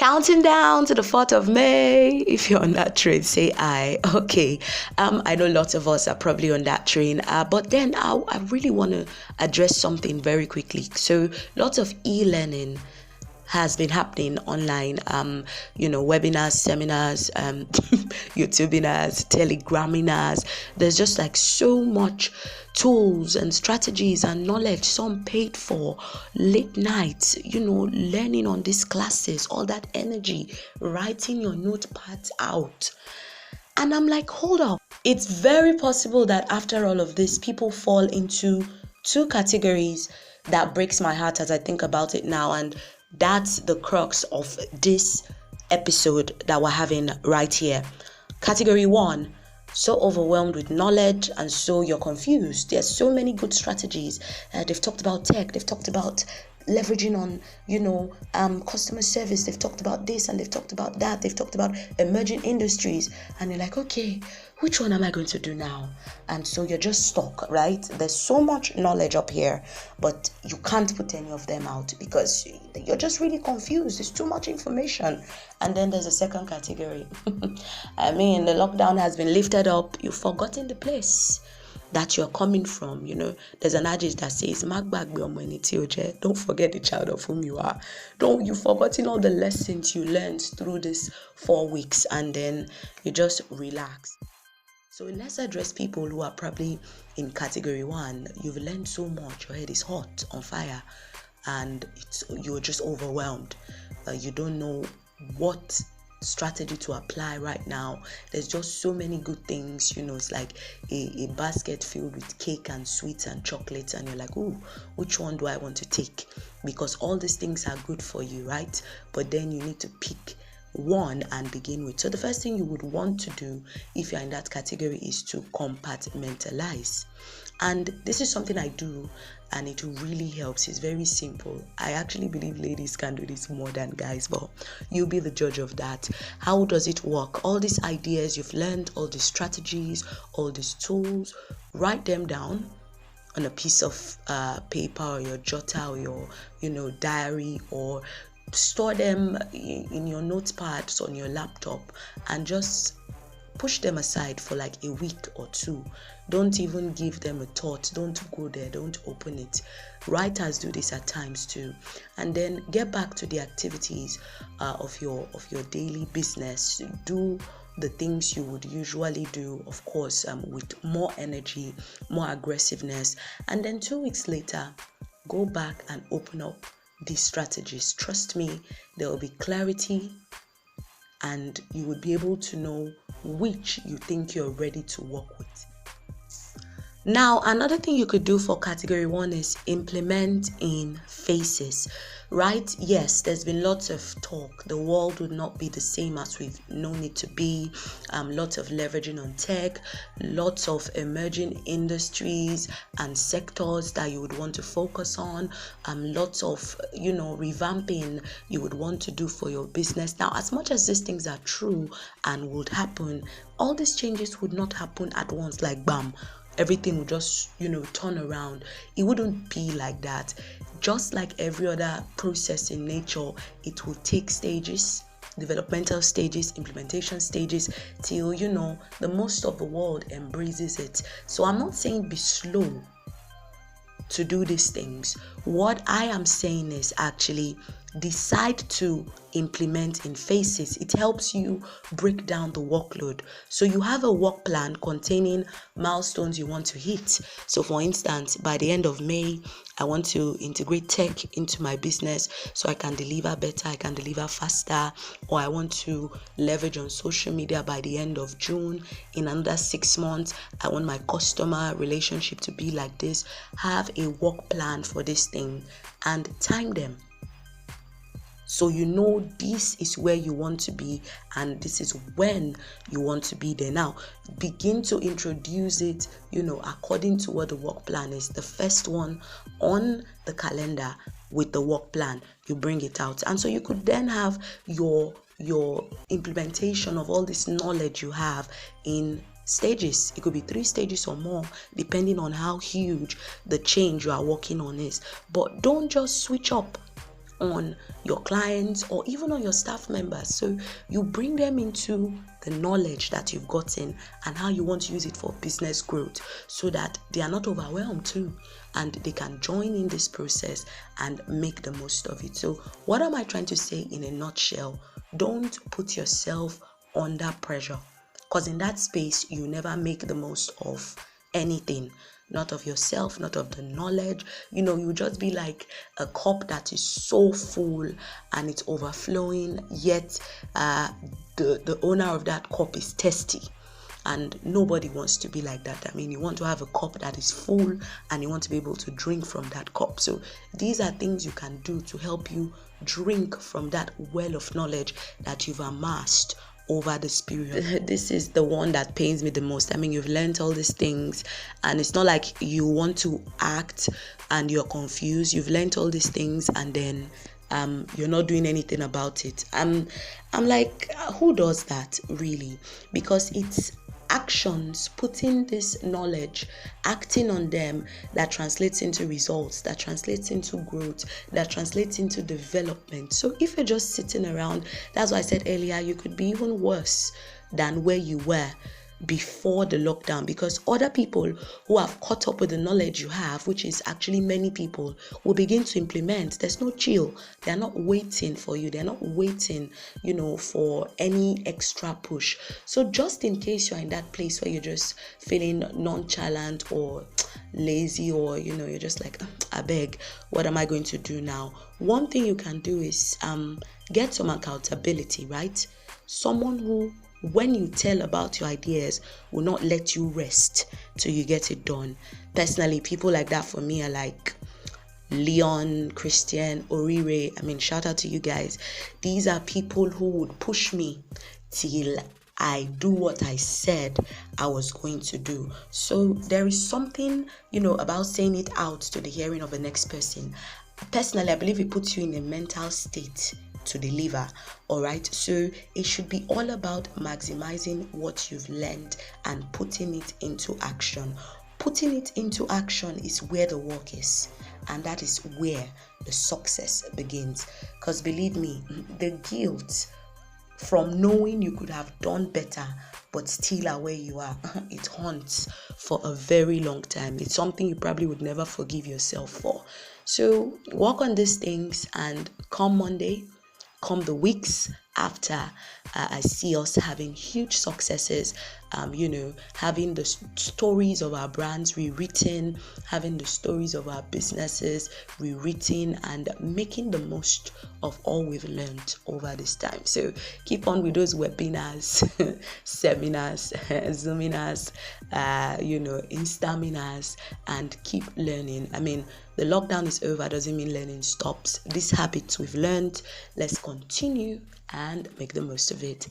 Counting down to the 4th of May. If you're on that train, say I. Okay. I know lots of us are probably on that train. But then I really want to address something very quickly. So lots of e-learning has been happening online, webinars, seminars, YouTubinars, Telegramminars. There's just like so much tools and strategies and knowledge, some paid for, late nights, learning on these classes, all that energy, writing your notepads out. And I'm like, hold up. It's very possible that after all of this, people fall into two categories that breaks my heart as I think about it now. And that's the crux of this episode that we're having right here. Category 1, so overwhelmed with knowledge and so you're confused. There's so many good strategies. They've talked about tech. They've talked about leveraging on, customer service. They've talked about this and they've talked about that. They've talked about emerging industries. And you're like, okay, which one am I going to do now? And so you're just stuck, right? There's so much knowledge up here, but you can't put any of them out because you're just really confused. There's too much information. And then there's a second category. I mean, the lockdown has been lifted up. You've forgotten the place that you're coming from. There's an adage that says, don't forget the child of whom you are. You've forgotten all the lessons you learned through this 4 weeks, and then you just relax. So let's address people who are probably in category 1. You've learned so much, your head is hot, on fire, and you're just overwhelmed. You don't know what strategy to apply right now. There's just so many good things. It's like a basket filled with cake and sweets and chocolates, and you're like, ooh, which one do I want to take? Because all these things are good for you, right? But then you need to pick one and begin with. So the first thing you would want to do if you're in that category is to compartmentalize. And this is something I do, and it really helps. It's very simple. I actually believe ladies can do this more than guys, but you'll be the judge of that. How does it work? All these ideas you've learned, all these strategies, all these tools, write them down on a piece of paper or your jotter or your diary, or store them in your notepads on your laptop and just push them aside for like a week or 2. Don't even give them a thought. Don't go there. Don't open it. Writers do this at times too. And then get back to the activities of your daily business. Do the things you would usually do, of course, with more energy, more aggressiveness. And then 2 weeks later, go back and open up these strategies. Trust me, there will be clarity, and you would be able to know which you think you're ready to work with. Now, another thing you could do for category 1 is implement in phases, right? Yes, there's been lots of talk. The world would not be the same as we've known it to be. Lots of leveraging on tech, lots of emerging industries and sectors that you would want to focus on, lots of, revamping you would want to do for your business. Now, as much as these things are true and would happen, all these changes would not happen at once, like bam. Everything will just, turn around. It wouldn't be like that. Just like every other process in nature, it will take stages, developmental stages, implementation stages, till, the most of the world embraces it. So I'm not saying be slow to do these things. What I am saying is actually decide to implement in phases. It helps you break down the workload. So you have a work plan containing milestones you want to hit. So for instance, by the end of May, I want to integrate tech into my business so I can deliver better, I can deliver faster, or I want to leverage on social media by the end of June. In another 6 months, I want my customer relationship to be like this. Have a work plan for this thing and time them. So this is where you want to be and this is when you want to be there. Now, begin to introduce it, according to what the work plan is. The first one on the calendar with the work plan, you bring it out. And so you could then have your implementation of all this knowledge you have in stages. It could be 3 stages or more, depending on how huge the change you are working on is. But don't just switch up on your clients or even on your staff members. So you bring them into the knowledge that you've gotten and how you want to use it for business growth, so that they are not overwhelmed too, and they can join in this process and make the most of it. So what am I trying to say in a nutshell? Don't put yourself under pressure, because in that space you never make the most of anything, not of yourself, not of the knowledge. You just be like a cup that is so full and it's overflowing, yet the owner of that cup is thirsty. And nobody wants to be like that. I mean, you want to have a cup that is full and you want to be able to drink from that cup. So these are things you can do to help you drink from that well of knowledge that you've amassed over this period. This is the one that pains me the most. I mean, you've learned all these things and it's not like you want to act and you're confused. You've learned all these things and then you're not doing anything about it. I'm like, who does that really? Because it's actions, putting this knowledge, acting on them, that translates into results, that translates into growth, that translates into development. So if you're just sitting around, that's why I said earlier, you could be even worse than where you were before the lockdown, because other people who have caught up with the knowledge you have, which is actually many people, will begin to implement. There's no chill. They're not waiting for you. They're not waiting, for any extra push. So just in case you're in that place where you're just feeling nonchalant or lazy, or you're just like, I beg, what am I going to do now? One thing you can do is get some accountability, right? Someone who, when you tell about your ideas, will not let you rest till you get it done. Personally, people like that for me are like Leon, Christian, Orire. I mean, shout out to you guys. These are people who would push me till I do what I said I was going to do. So there is something, about saying it out to the hearing of the next person. Personally, I believe it puts you in a mental state to deliver. All right, so it should be all about maximizing what you've learned and putting it into action. Putting it into action is where the work is, and that is where the success begins. Because believe me, the guilt from knowing you could have done better but still are where you are, it haunts for a very long time. It's something you probably would never forgive yourself for. So work on these things, and come Monday, come the weeks after, I see us having huge successes, having the stories of our brands rewritten, having the stories of our businesses rewritten, and making the most of all we've learned over this time. So keep on with those webinars, seminars, Zoominars, Instaminars, and keep learning. I mean, the lockdown is over doesn't mean learning stops. These habits we've learned, let's continue and make the most of it.